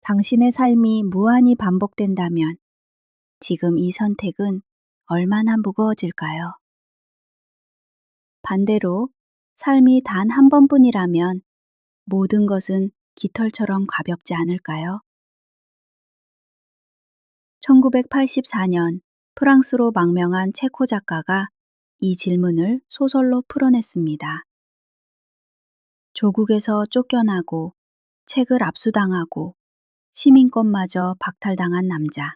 당신의 삶이 무한히 반복된다면 지금 이 선택은 얼마나 무거워질까요? 반대로 삶이 단 한 번뿐이라면 모든 것은 깃털처럼 가볍지 않을까요? 1984년 프랑스로 망명한 체코 작가가 이 질문을 소설로 풀어냈습니다. 조국에서 쫓겨나고 책을 압수당하고 시민권마저 박탈당한 남자.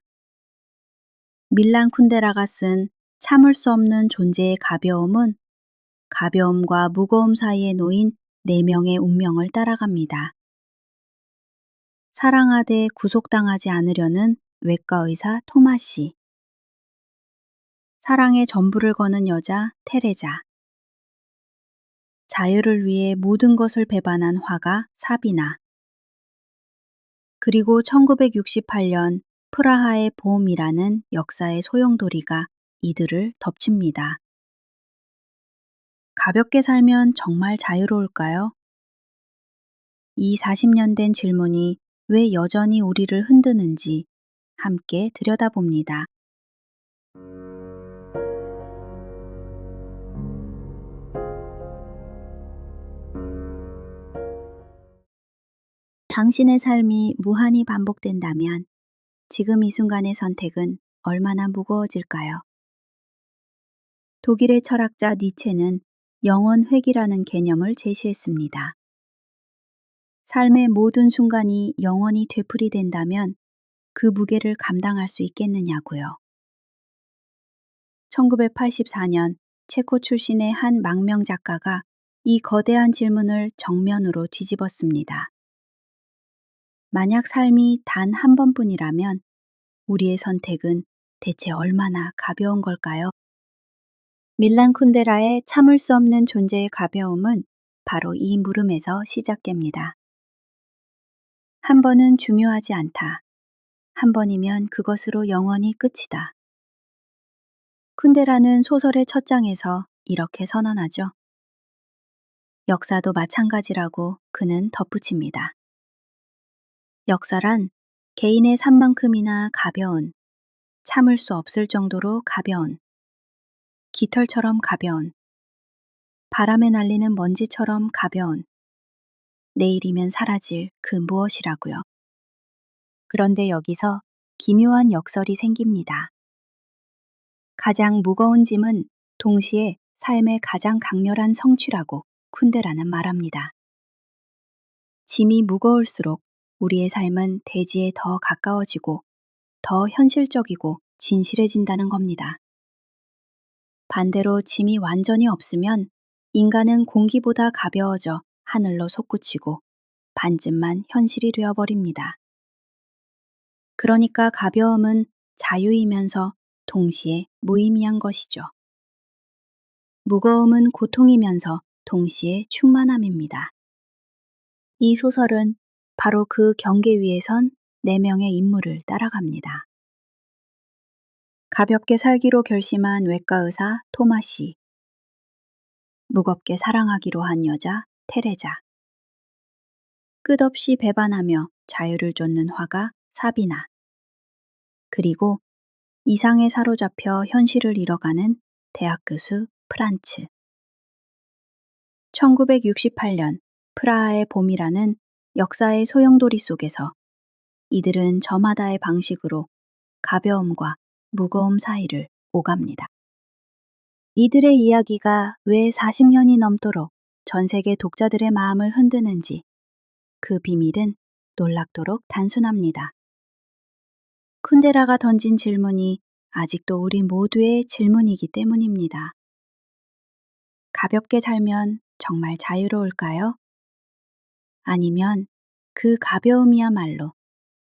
밀란 쿤데라가 쓴 참을 수 없는 존재의 가벼움은 가벼움과 무거움 사이에 놓인 네 명의 운명을 따라갑니다. 사랑하되 구속당하지 않으려는 외과 의사 토마 씨. 사랑의 전부를 거는 여자 테레자. 자유를 위해 모든 것을 배반한 화가 사비나. 그리고 1968년 프라하의 봄이라는 역사의 소용돌이가 이들을 덮칩니다. 가볍게 살면 정말 자유로울까요? 이 40년 된 질문이 왜 여전히 우리를 흔드는지 함께 들여다봅니다. 당신의 삶이 무한히 반복된다면 지금 이 순간의 선택은 얼마나 무거워질까요? 독일의 철학자 니체는 영원 회귀라는 개념을 제시했습니다. 삶의 모든 순간이 영원히 되풀이된다면 그 무게를 감당할 수 있겠느냐고요. 1984년 체코 출신의 한 망명 작가가 이 거대한 질문을 정면으로 뒤집었습니다. 만약 삶이 단 한 번뿐이라면 우리의 선택은 대체 얼마나 가벼운 걸까요? 밀란 쿤데라의 참을 수 없는 존재의 가벼움은 바로 이 물음에서 시작됩니다. 한 번은 중요하지 않다. 한 번이면 그것으로 영원히 끝이다. 쿤데라는 소설의 첫 장에서 이렇게 선언하죠. 역사도 마찬가지라고 그는 덧붙입니다. 역사란 개인의 삶만큼이나 가벼운, 참을 수 없을 정도로 가벼운, 깃털처럼 가벼운, 바람에 날리는 먼지처럼 가벼운, 내일이면 사라질 그 무엇이라고요. 그런데 여기서 기묘한 역설이 생깁니다. 가장 무거운 짐은 동시에 삶의 가장 강렬한 성취라고 쿤데라는 말합니다. 짐이 무거울수록 우리의 삶은 대지에 더 가까워지고 더 현실적이고 진실해진다는 겁니다. 반대로 짐이 완전히 없으면 인간은 공기보다 가벼워져 하늘로 솟구치고 반쯤만 현실이 되어버립니다. 그러니까 가벼움은 자유이면서 동시에 무의미한 것이죠. 무거움은 고통이면서 동시에 충만함입니다. 이 소설은 바로 그 경계 위에 선 4명의 인물을 따라갑니다. 가볍게 살기로 결심한 외과 의사 토마 씨, 무겁게 사랑하기로 한 여자 테레자, 끝없이 배반하며 자유를 쫓는 화가 사비나, 그리고 이상에 사로잡혀 현실을 잃어가는 대학 교수 프란츠. 1968년 프라하의 봄이라는 역사의 소용돌이 속에서 이들은 저마다의 방식으로 가벼움과 무거움 사이를 오갑니다. 이들의 이야기가 왜 40년이 넘도록 전 세계 독자들의 마음을 흔드는지 그 비밀은 놀랍도록 단순합니다. 쿤데라가 던진 질문이 아직도 우리 모두의 질문이기 때문입니다. 가볍게 살면 정말 자유로울까요? 아니면 그 가벼움이야말로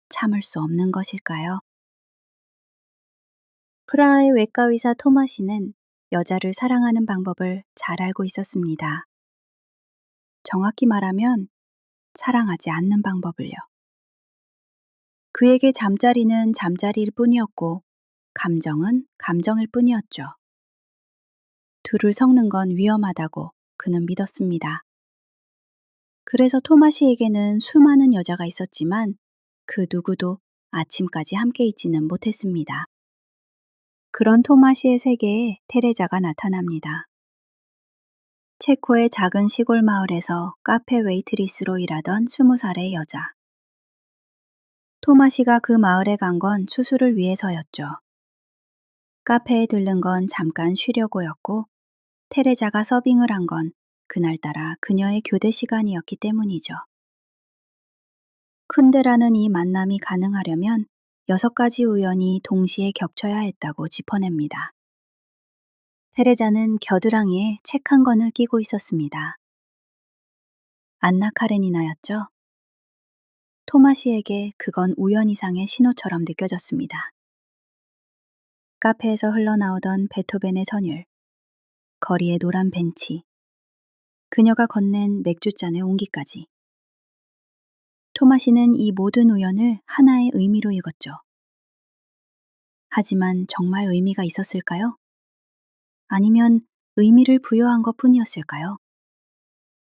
참을 수 없는 것일까요? 프라하의 외과 의사 토마 씨는 여자를 사랑하는 방법을 잘 알고 있었습니다. 정확히 말하면 사랑하지 않는 방법을요. 그에게 잠자리는 잠자리일 뿐이었고 감정은 감정일 뿐이었죠. 둘을 섞는 건 위험하다고 그는 믿었습니다. 그래서 토마 씨에게는 수많은 여자가 있었지만 그 누구도 아침까지 함께 있지는 못했습니다. 그런 토마시의 세계에 테레자가 나타납니다. 체코의 작은 시골 마을에서 카페 웨이트리스로 일하던 20살의 여자. 토마시가 그 마을에 간 건 수술을 위해서였죠. 카페에 들른 건 잠깐 쉬려고였고, 테레자가 서빙을 한 건 그날따라 그녀의 교대 시간이었기 때문이죠. 쿤데라는 이 만남이 가능하려면 6가지 우연이 동시에 겹쳐야 했다고 짚어냅니다. 테레자는 겨드랑이에 책 한 권을 끼고 있었습니다. 안나 카레니나였죠. 토마시에게 그건 우연 이상의 신호처럼 느껴졌습니다. 카페에서 흘러나오던 베토벤의 선율, 거리의 노란 벤치, 그녀가 건넨 맥주잔의 온기까지. 토마시는 이 모든 우연을 하나의 의미로 읽었죠. 하지만 정말 의미가 있었을까요? 아니면 의미를 부여한 것 뿐이었을까요?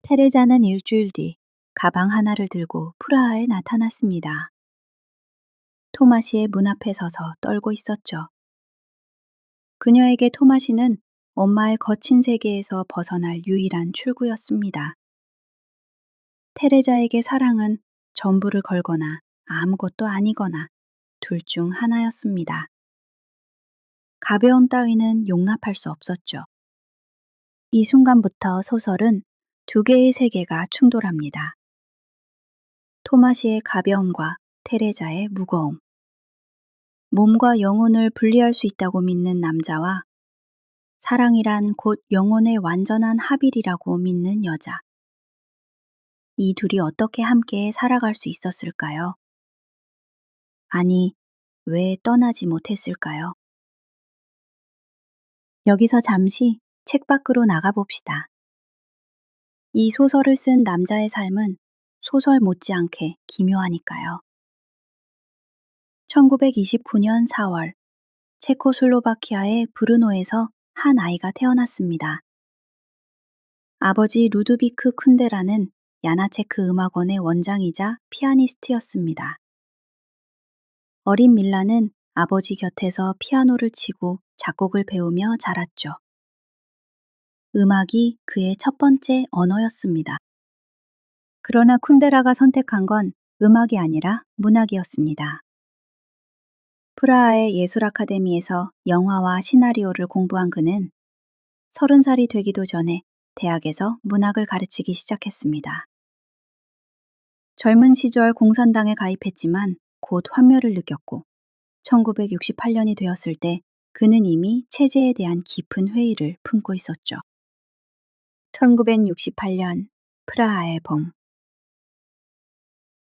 테레자는 일주일 뒤 가방 하나를 들고 프라하에 나타났습니다. 토마시의 문 앞에 서서 떨고 있었죠. 그녀에게 토마시는 엄마의 거친 세계에서 벗어날 유일한 출구였습니다. 테레자에게 사랑은 전부를 걸거나 아무것도 아니거나 둘 중 하나였습니다. 가벼움 따위는 용납할 수 없었죠. 이 순간부터 소설은 두 개의 세계가 충돌합니다. 토마시의 가벼움과 테레자의 무거움. 몸과 영혼을 분리할 수 있다고 믿는 남자와 사랑이란 곧 영혼의 완전한 합일이라고 믿는 여자. 이 둘이 어떻게 함께 살아갈 수 있었을까요? 아니, 왜 떠나지 못했을까요? 여기서 잠시 책 밖으로 나가봅시다. 이 소설을 쓴 남자의 삶은 소설 못지않게 기묘하니까요. 1929년 4월, 체코슬로바키아의 브르노에서 한 아이가 태어났습니다. 아버지 루드비크 쿤데라는 야나체크 음악원의 원장이자 피아니스트였습니다. 어린 밀라는 아버지 곁에서 피아노를 치고 작곡을 배우며 자랐죠. 음악이 그의 첫 번째 언어였습니다. 그러나 쿤데라가 선택한 건 음악이 아니라 문학이었습니다. 프라하의 예술 아카데미에서 영화와 시나리오를 공부한 그는 30살이 되기도 전에 대학에서 문학을 가르치기 시작했습니다. 젊은 시절 공산당에 가입했지만 곧 환멸을 느꼈고 1968년이 되었을 때 그는 이미 체제에 대한 깊은 회의를 품고 있었죠. 1968년 프라하의 봄.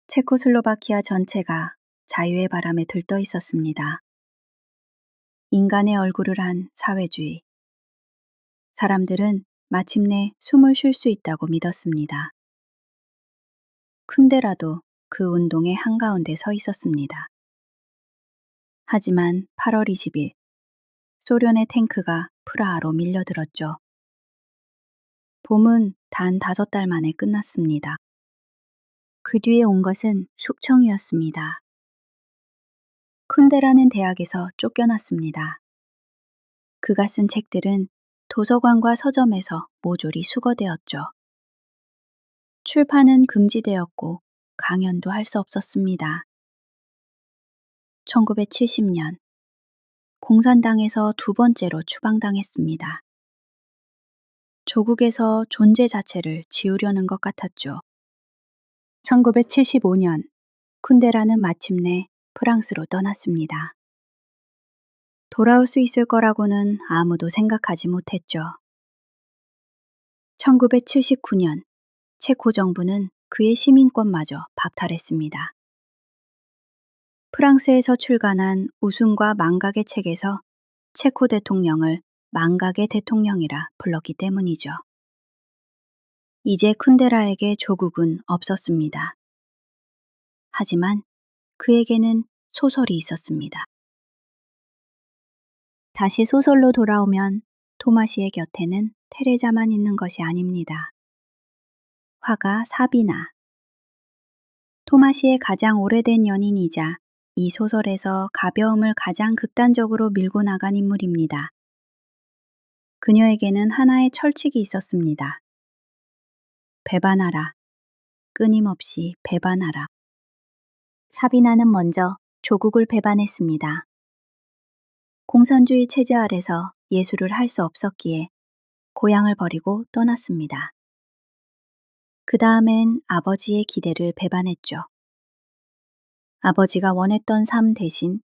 체코슬로바키아 전체가 자유의 바람에 들떠 있었습니다. 인간의 얼굴을 한 사회주의. 사람들은 마침내 숨을 쉴 수 있다고 믿었습니다. 쿤데라도 그 운동의 한가운데 서 있었습니다. 하지만 8월 20일, 소련의 탱크가 프라하로 밀려들었죠. 봄은 단 5달 만에 끝났습니다. 그 뒤에 온 것은 숙청이었습니다. 쿤데라는 대학에서 쫓겨났습니다. 그가 쓴 책들은 도서관과 서점에서 모조리 수거되었죠. 출판은 금지되었고 강연도 할 수 없었습니다. 1970년, 공산당에서 두 번째로 추방당했습니다. 조국에서 존재 자체를 지우려는 것 같았죠. 1975년, 쿤데라는 마침내 프랑스로 떠났습니다. 돌아올 수 있을 거라고는 아무도 생각하지 못했죠. 1979년, 체코 정부는 그의 시민권마저 박탈했습니다. 프랑스에서 출간한 웃음과 망각의 책에서 체코 대통령을 망각의 대통령이라 불렀기 때문이죠. 이제 쿤데라에게 조국은 없었습니다. 하지만 그에게는 소설이 있었습니다. 다시 소설로 돌아오면 토마시의 곁에는 테레자만 있는 것이 아닙니다. 화가 사비나, 토마시의 가장 오래된 연인이자 이 소설에서 가벼움을 가장 극단적으로 밀고 나간 인물입니다. 그녀에게는 하나의 철칙이 있었습니다. 배반하라. 끊임없이 배반하라. 사비나는 먼저 조국을 배반했습니다. 공산주의 체제 아래서 예술을 할 수 없었기에 고향을 버리고 떠났습니다. 그 다음엔 아버지의 기대를 배반했죠. 아버지가 원했던 삶 대신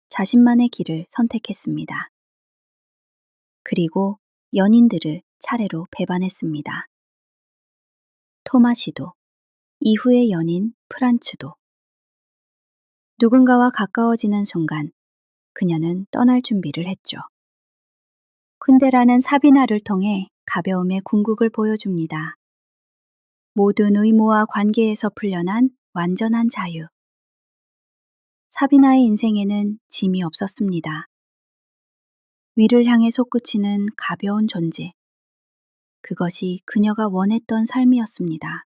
자신만의 길을 선택했습니다. 그리고 연인들을 차례로 배반했습니다. 토마시도, 이후의 연인 프란츠도. 누군가와 가까워지는 순간 그녀는 떠날 준비를 했죠. 쿤데라는 사비나를 통해 가벼움의 궁극을 보여줍니다. 모든 의무와 관계에서 풀려난 완전한 자유. 사비나의 인생에는 짐이 없었습니다. 위를 향해 솟구치는 가벼운 존재. 그것이 그녀가 원했던 삶이었습니다.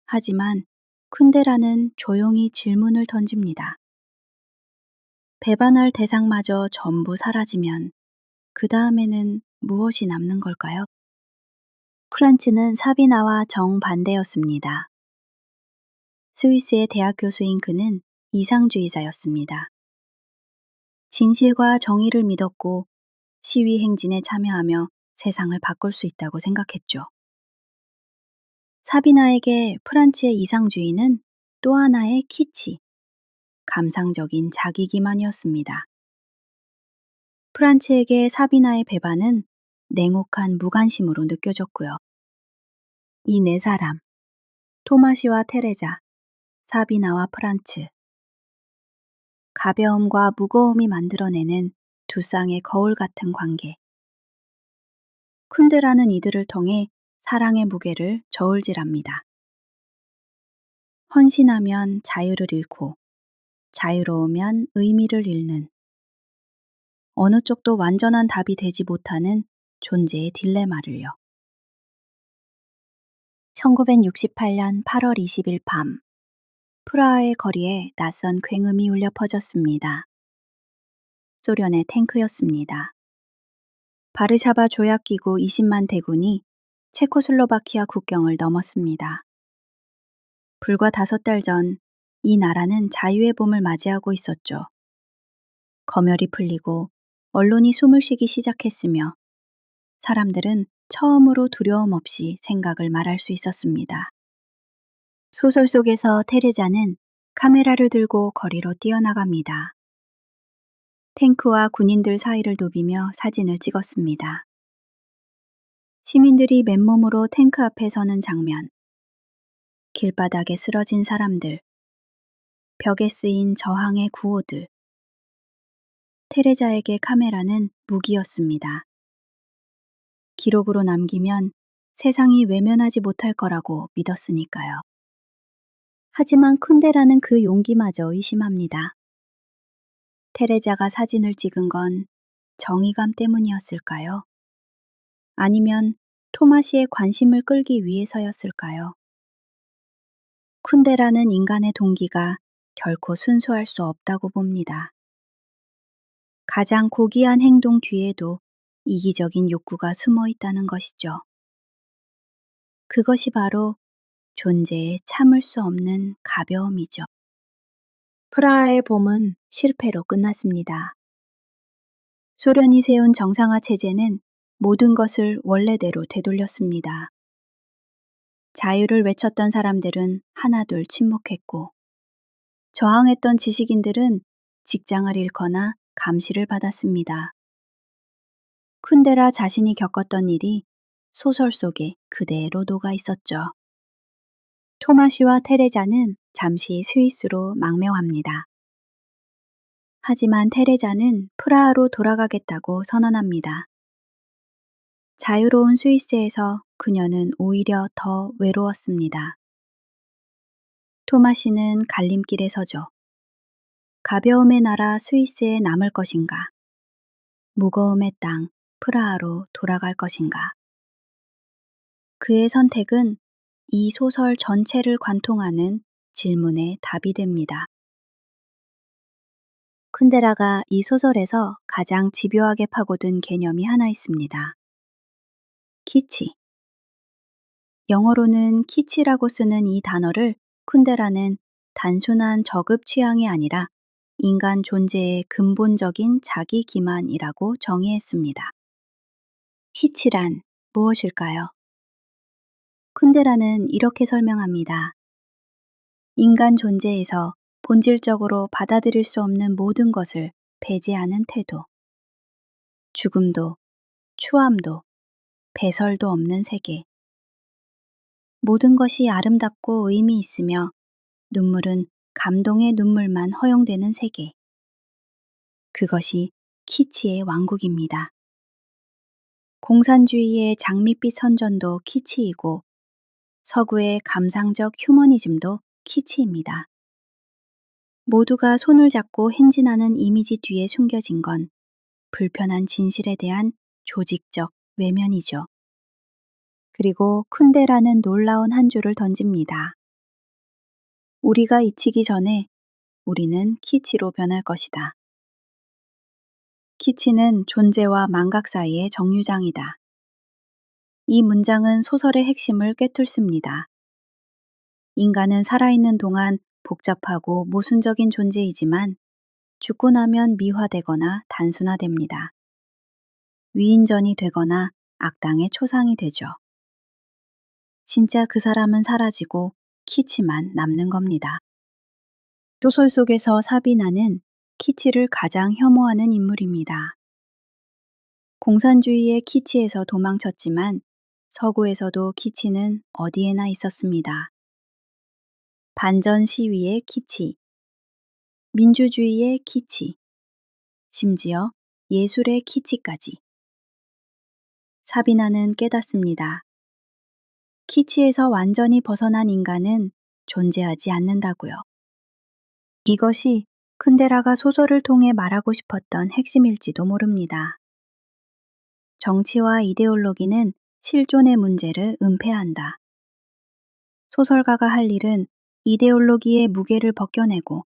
하지만 쿤데라는 조용히 질문을 던집니다. 배반할 대상마저 전부 사라지면 그 다음에는 무엇이 남는 걸까요? 프란츠는 사비나와 정반대였습니다. 스위스의 대학 교수인 그는 이상주의자였습니다. 진실과 정의를 믿었고 시위 행진에 참여하며 세상을 바꿀 수 있다고 생각했죠. 사비나에게 프란츠의 이상주의는 또 하나의 키치, 감상적인 자기기만이었습니다. 프란츠에게 사비나의 배반은 냉혹한 무관심으로 느껴졌고요. 이 네 사람, 토마시와 테레자, 사비나와 프란츠. 가벼움과 무거움이 만들어내는 두 쌍의 거울 같은 관계. 쿤데라는 이들을 통해 사랑의 무게를 저울질합니다. 헌신하면 자유를 잃고 자유로우면 의미를 잃는, 어느 쪽도 완전한 답이 되지 못하는 존재의 딜레마를요. 1968년 8월 20일 밤, 프라하의 거리에 낯선 굉음이 울려 퍼졌습니다. 소련의 탱크였습니다. 바르샤바 조약기구 20만 대군이 체코슬로바키아 국경을 넘었습니다. 불과 5달 전 이 나라는 자유의 봄을 맞이하고 있었죠. 검열이 풀리고 언론이 숨을 쉬기 시작했으며 사람들은 처음으로 두려움 없이 생각을 말할 수 있었습니다. 소설 속에서 테레자는 카메라를 들고 거리로 뛰어나갑니다. 탱크와 군인들 사이를 누비며 사진을 찍었습니다. 시민들이 맨몸으로 탱크 앞에 서는 장면, 길바닥에 쓰러진 사람들, 벽에 쓰인 저항의 구호들. 테레자에게 카메라는 무기였습니다. 기록으로 남기면 세상이 외면하지 못할 거라고 믿었으니까요. 하지만 쿤데라는 그 용기마저 의심합니다. 테레자가 사진을 찍은 건 정의감 때문이었을까요? 아니면 토마시의 관심을 끌기 위해서였을까요? 쿤데라는 인간의 동기가 결코 순수할 수 없다고 봅니다. 가장 고귀한 행동 뒤에도 이기적인 욕구가 숨어 있다는 것이죠. 그것이 바로 존재의 참을 수 없는 가벼움이죠. 프라하의 봄은 실패로 끝났습니다. 소련이 세운 정상화 체제는 모든 것을 원래대로 되돌렸습니다. 자유를 외쳤던 사람들은 하나둘 침묵했고, 저항했던 지식인들은 직장을 잃거나 감시를 받았습니다. 쿤데라 자신이 겪었던 일이 소설 속에 그대로 녹아 있었죠. 토마시와 테레자는 잠시 스위스로 망명합니다. 하지만 테레자는 프라하로 돌아가겠다고 선언합니다. 자유로운 스위스에서 그녀는 오히려 더 외로웠습니다. 토마시는 갈림길에 서죠. 가벼움의 나라 스위스에 남을 것인가? 무거움의 땅 프라하로 돌아갈 것인가? 그의 선택은 이 소설 전체를 관통하는 질문에 답이 됩니다. 쿤데라가 이 소설에서 가장 집요하게 파고든 개념이 하나 있습니다. 키치. 영어로는 키치라고 쓰는 이 단어를 쿤데라는 단순한 저급 취향이 아니라 인간 존재의 근본적인 자기 기만이라고 정의했습니다. 키치란 무엇일까요? 쿤데라는 이렇게 설명합니다. 인간 존재에서 본질적으로 받아들일 수 없는 모든 것을 배제하는 태도. 죽음도, 추함도, 배설도 없는 세계. 모든 것이 아름답고 의미 있으며 눈물은 감동의 눈물만 허용되는 세계. 그것이 키치의 왕국입니다. 공산주의의 장밋빛 선전도 키치이고 서구의 감상적 휴머니즘도 키치입니다. 모두가 손을 잡고 행진하는 이미지 뒤에 숨겨진 건 불편한 진실에 대한 조직적 외면이죠. 그리고 쿤데라는 놀라운 한 줄을 던집니다. 우리가 잊히기 전에 우리는 키치로 변할 것이다. 키치는 존재와 망각 사이의 정류장이다. 이 문장은 소설의 핵심을 꿰뚫습니다. 인간은 살아있는 동안 복잡하고 모순적인 존재이지만 죽고 나면 미화되거나 단순화됩니다. 위인전이 되거나 악당의 초상이 되죠. 진짜 그 사람은 사라지고 키치만 남는 겁니다. 소설 속에서 사비나는 키치를 가장 혐오하는 인물입니다. 공산주의의 키치에서 도망쳤지만 서구에서도 키치는 어디에나 있었습니다. 반전 시위의 키치, 민주주의의 키치, 심지어 예술의 키치까지. 사비나는 깨닫습니다. 키치에서 완전히 벗어난 인간은 존재하지 않는다고요. 이것이 쿤데라가 소설을 통해 말하고 싶었던 핵심일지도 모릅니다. 정치와 이데올로기는 실존의 문제를 은폐한다. 소설가가 할 일은 이데올로기의 무게를 벗겨내고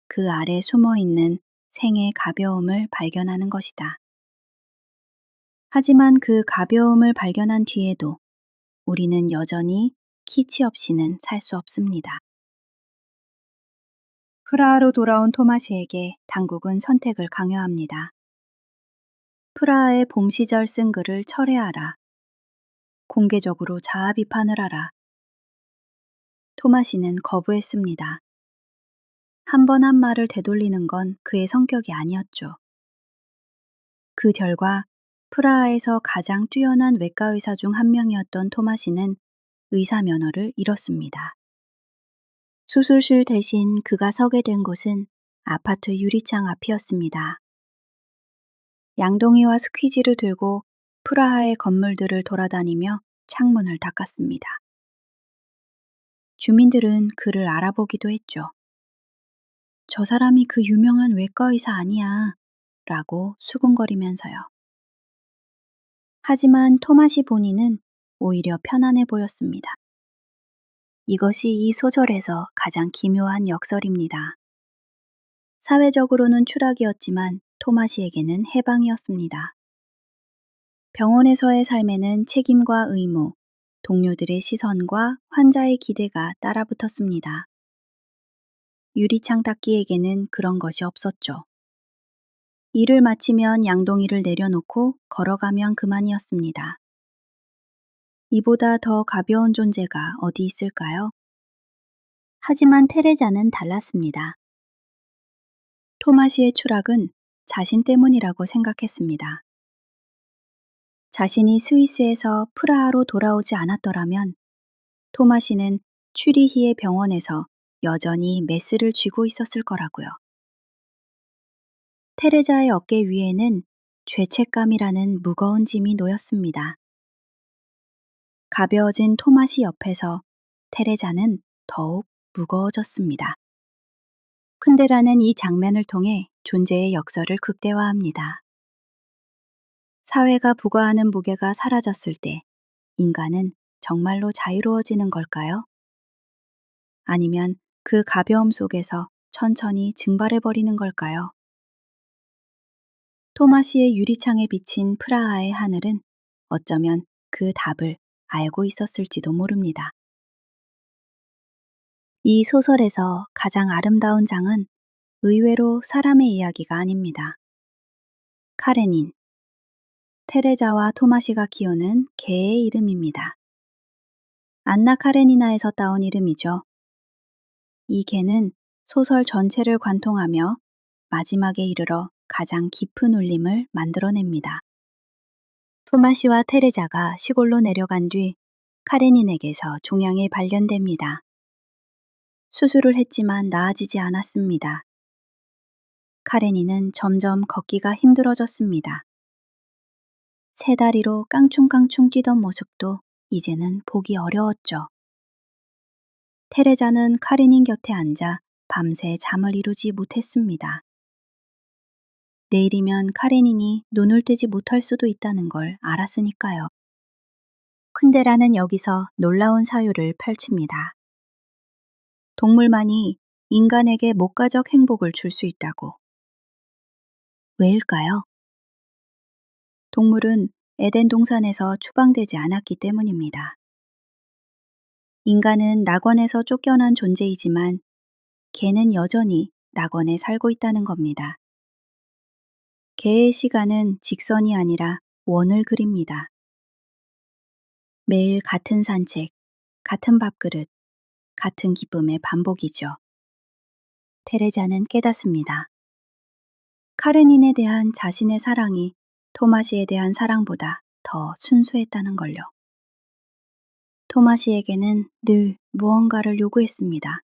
그 아래 숨어있는 생의 가벼움을 발견하는 것이다. 하지만 그 가벼움을 발견한 뒤에도 우리는 여전히 키치 없이는 살 수 없습니다. 프라하로 돌아온 토마시에게 당국은 선택을 강요합니다. 프라하의 봄 시절 쓴 글을 철회하라. 공개적으로 자아 비판을 하라. 토마시는 거부했습니다. 한 번 한 말을 되돌리는 건 그의 성격이 아니었죠. 그 결과 프라하에서 가장 뛰어난 외과 의사 중 한 명이었던 토마시는 의사 면허를 잃었습니다. 수술실 대신 그가 서게 된 곳은 아파트 유리창 앞이었습니다. 양동이와 스퀴지를 들고 프라하의 건물들을 돌아다니며 창문을 닦았습니다. 주민들은 그를 알아보기도 했죠. 저 사람이 그 유명한 외과 의사 아니야 라고 수군거리면서요. 하지만 토마시 본인은 오히려 편안해 보였습니다. 이것이 이 소설에서 가장 기묘한 역설입니다. 사회적으로는 추락이었지만 토마시에게는 해방이었습니다. 병원에서의 삶에는 책임과 의무, 동료들의 시선과 환자의 기대가 따라붙었습니다. 유리창 닦기에게는 그런 것이 없었죠. 일을 마치면 양동이를 내려놓고 걸어가면 그만이었습니다. 이보다 더 가벼운 존재가 어디 있을까요? 하지만 테레자는 달랐습니다. 토마시의 추락은 자신 때문이라고 생각했습니다. 자신이 스위스에서 프라하로 돌아오지 않았더라면 토마시는 취리히의 병원에서 여전히 메스를 쥐고 있었을 거라고요. 테레자의 어깨 위에는 죄책감이라는 무거운 짐이 놓였습니다. 가벼워진 토마시 옆에서 테레자는 더욱 무거워졌습니다. 쿤데라는 이 장면을 통해 존재의 역설을 극대화합니다. 사회가 부과하는 무게가 사라졌을 때 인간은 정말로 자유로워지는 걸까요? 아니면 그 가벼움 속에서 천천히 증발해버리는 걸까요? 토마시의 유리창에 비친 프라하의 하늘은 어쩌면 그 답을 알고 있었을지도 모릅니다. 이 소설에서 가장 아름다운 장은 의외로 사람의 이야기가 아닙니다. 카레닌, 테레자와 토마시가 키우는 개의 이름입니다. 안나 카레니나에서 따온 이름이죠. 이 개는 소설 전체를 관통하며 마지막에 이르러 가장 깊은 울림을 만들어냅니다. 토마시와 테레자가 시골로 내려간 뒤 카레닌에게서 종양이 발견됩니다. 수술을 했지만 나아지지 않았습니다. 카레닌은 점점 걷기가 힘들어졌습니다. 세 다리로 깡충깡충 뛰던 모습도 이제는 보기 어려웠죠. 테레자는 카레닌 곁에 앉아 밤새 잠을 이루지 못했습니다. 내일이면 카레닌이 눈을 뜨지 못할 수도 있다는 걸 알았으니까요. 쿤데라는 여기서 놀라운 사유를 펼칩니다. 동물만이 인간에게 목가적 행복을 줄 수 있다고. 왜일까요? 동물은 에덴 동산에서 추방되지 않았기 때문입니다. 인간은 낙원에서 쫓겨난 존재이지만 개는 여전히 낙원에 살고 있다는 겁니다. 개의 시간은 직선이 아니라 원을 그립니다. 매일 같은 산책, 같은 밥그릇, 같은 기쁨의 반복이죠. 테레자는 깨닫습니다. 카레닌에 대한 자신의 사랑이 토마시에 대한 사랑보다 더 순수했다는 걸요. 토마시에게는 늘 무언가를 요구했습니다.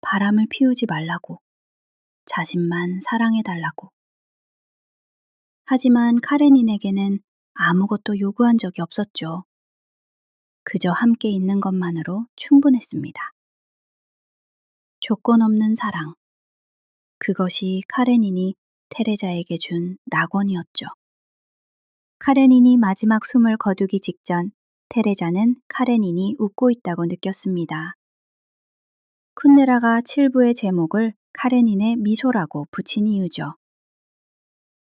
바람을 피우지 말라고, 자신만 사랑해달라고. 하지만 카레닌에게는 아무것도 요구한 적이 없었죠. 그저 함께 있는 것만으로 충분했습니다. 조건 없는 사랑. 그것이 카레닌이 테레자에게 준 낙원이었죠. 카레닌이 마지막 숨을 거두기 직전 테레자는 카레닌이 웃고 있다고 느꼈습니다. 쿤데라가 7부의 제목을 카레닌의 미소라고 붙인 이유죠.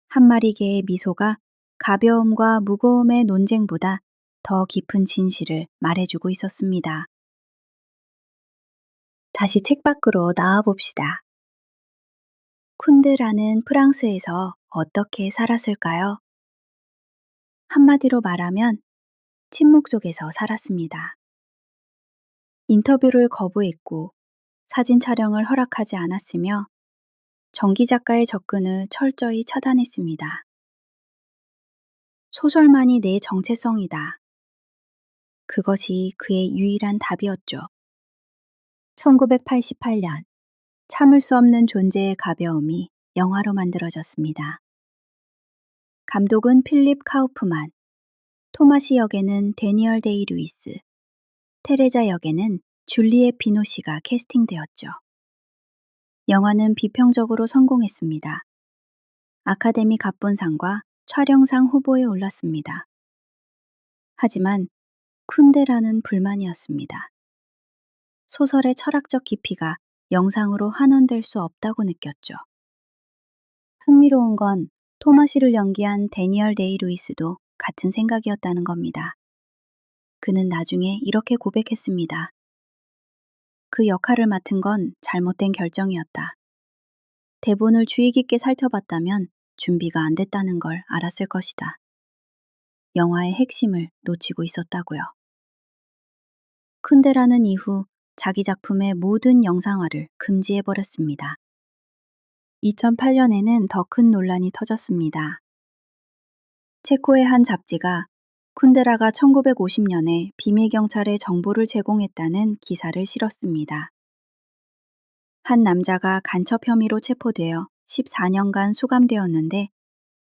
한 마리 개의 미소가 가벼움과 무거움의 논쟁보다 더 깊은 진실을 말해주고 있었습니다. 다시 책 밖으로 나와봅시다. 쿤데라는 프랑스에서 어떻게 살았을까요? 한마디로 말하면 침묵 속에서 살았습니다. 인터뷰를 거부했고 사진 촬영을 허락하지 않았으며 정기 작가의 접근을 철저히 차단했습니다. 소설만이 내 정체성이다. 그것이 그의 유일한 답이었죠. 1988년 참을 수 없는 존재의 가벼움이 영화로 만들어졌습니다. 감독은 필립 카우프만, 토마시 역에는 데니얼 데이 루이스, 테레자 역에는 줄리엣 비노시가 캐스팅되었죠. 영화는 비평적으로 성공했습니다. 아카데미 갑분상과 촬영상 후보에 올랐습니다. 하지만 쿤데라는 불만이었습니다. 소설의 철학적 깊이가 영상으로 환원될 수 없다고 느꼈죠. 흥미로운 건 토마시를 연기한 데니얼 데이 루이스도 같은 생각이었다는 겁니다. 그는 나중에 이렇게 고백했습니다. 그 역할을 맡은 건 잘못된 결정이었다. 대본을 주의 깊게 살펴봤다면 준비가 안 됐다는 걸 알았을 것이다. 영화의 핵심을 놓치고 있었다고요. 쿤데라는 이후 자기 작품의 모든 영상화를 금지해버렸습니다. 2008년에는 더 큰 논란이 터졌습니다. 체코의 한 잡지가 쿤데라가 1950년에 비밀경찰에 정보를 제공했다는 기사를 실었습니다. 한 남자가 간첩 혐의로 체포되어 14년간 수감되었는데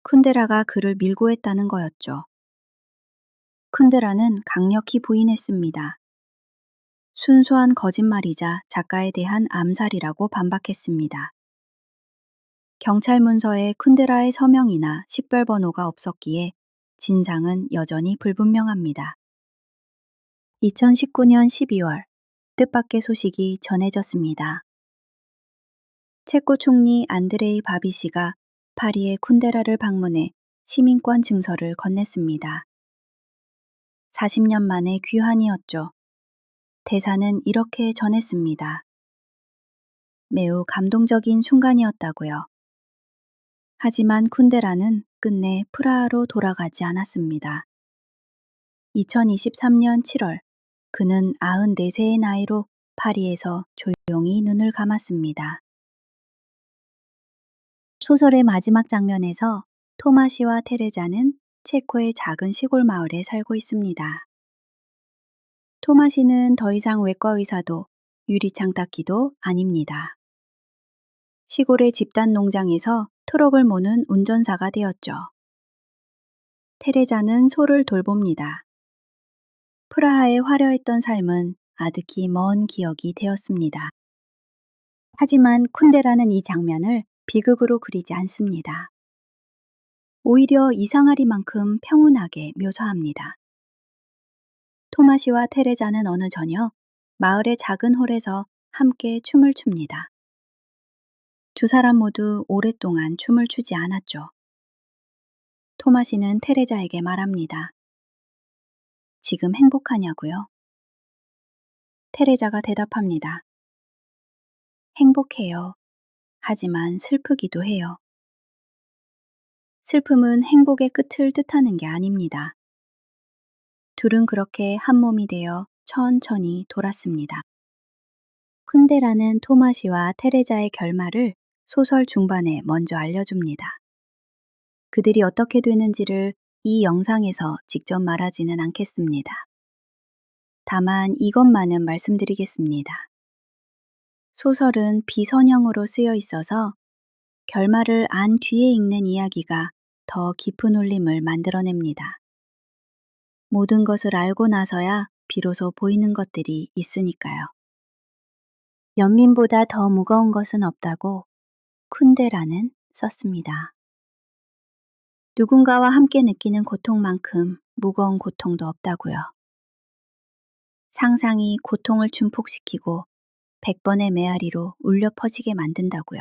쿤데라가 그를 밀고 했다는 거였죠. 쿤데라는 강력히 부인했습니다. 순수한 거짓말이자 작가에 대한 암살이라고 반박했습니다. 경찰 문서에 쿤데라의 서명이나 식별번호가 없었기에 진상은 여전히 불분명합니다. 2019년 12월 뜻밖의 소식이 전해졌습니다. 체코 총리 안드레이 바비시가 파리의 쿤데라를 방문해 시민권 증서를 건넸습니다. 40년 만에 귀환이었죠. 대사는 이렇게 전했습니다. 매우 감동적인 순간이었다고요. 하지만 쿤데라는 끝내 프라하로 돌아가지 않았습니다. 2023년 7월, 그는 94세의 나이로 파리에서 조용히 눈을 감았습니다. 소설의 마지막 장면에서 토마시와 테레자는 체코의 작은 시골 마을에 살고 있습니다. 토마시는 더 이상 외과 의사도 유리창 닦기도 아닙니다. 시골의 집단 농장에서 트럭을 모는 운전사가 되었죠. 테레자는 소를 돌봅니다. 프라하의 화려했던 삶은 아득히 먼 기억이 되었습니다. 하지만 쿤데라는 이 장면을 비극으로 그리지 않습니다. 오히려 이상하리만큼 평온하게 묘사합니다. 토마시와 테레자는 어느 저녁 마을의 작은 홀에서 함께 춤을 춥니다. 두 사람 모두 오랫동안 춤을 추지 않았죠. 토마시는 테레자에게 말합니다. 지금 행복하냐고요? 테레자가 대답합니다. 행복해요. 하지만 슬프기도 해요. 슬픔은 행복의 끝을 뜻하는 게 아닙니다. 둘은 그렇게 한 몸이 되어 천천히 돌았습니다. 쿤데라는 토마시와 테레자의 결말을 소설 중반에 먼저 알려줍니다. 그들이 어떻게 되는지를 이 영상에서 직접 말하지는 않겠습니다. 다만 이것만은 말씀드리겠습니다. 소설은 비선형으로 쓰여 있어서 결말을 안 뒤에 읽는 이야기가 더 깊은 울림을 만들어냅니다. 모든 것을 알고 나서야 비로소 보이는 것들이 있으니까요. 연민보다 더 무거운 것은 없다고 쿤데라는 썼습니다. 누군가와 함께 느끼는 고통만큼 무거운 고통도 없다고요. 상상이 고통을 증폭시키고 100번의 메아리로 울려 퍼지게 만든다고요.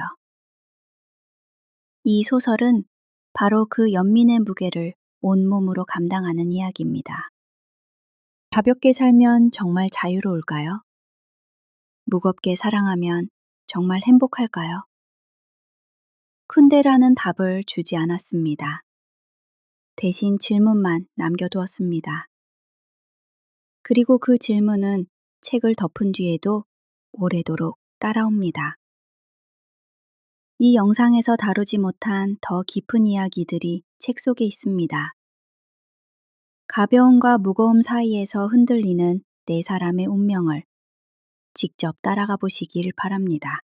이 소설은 바로 그 연민의 무게를 온몸으로 감당하는 이야기입니다. 가볍게 살면 정말 자유로울까요? 무겁게 사랑하면 정말 행복할까요? 쿤데라는 답을 주지 않았습니다. 대신 질문만 남겨두었습니다. 그리고 그 질문은 책을 덮은 뒤에도 오래도록 따라옵니다. 이 영상에서 다루지 못한 더 깊은 이야기들이 책 속에 있습니다. 가벼움과 무거움 사이에서 흔들리는 네 사람의 운명을 직접 따라가 보시길 바랍니다.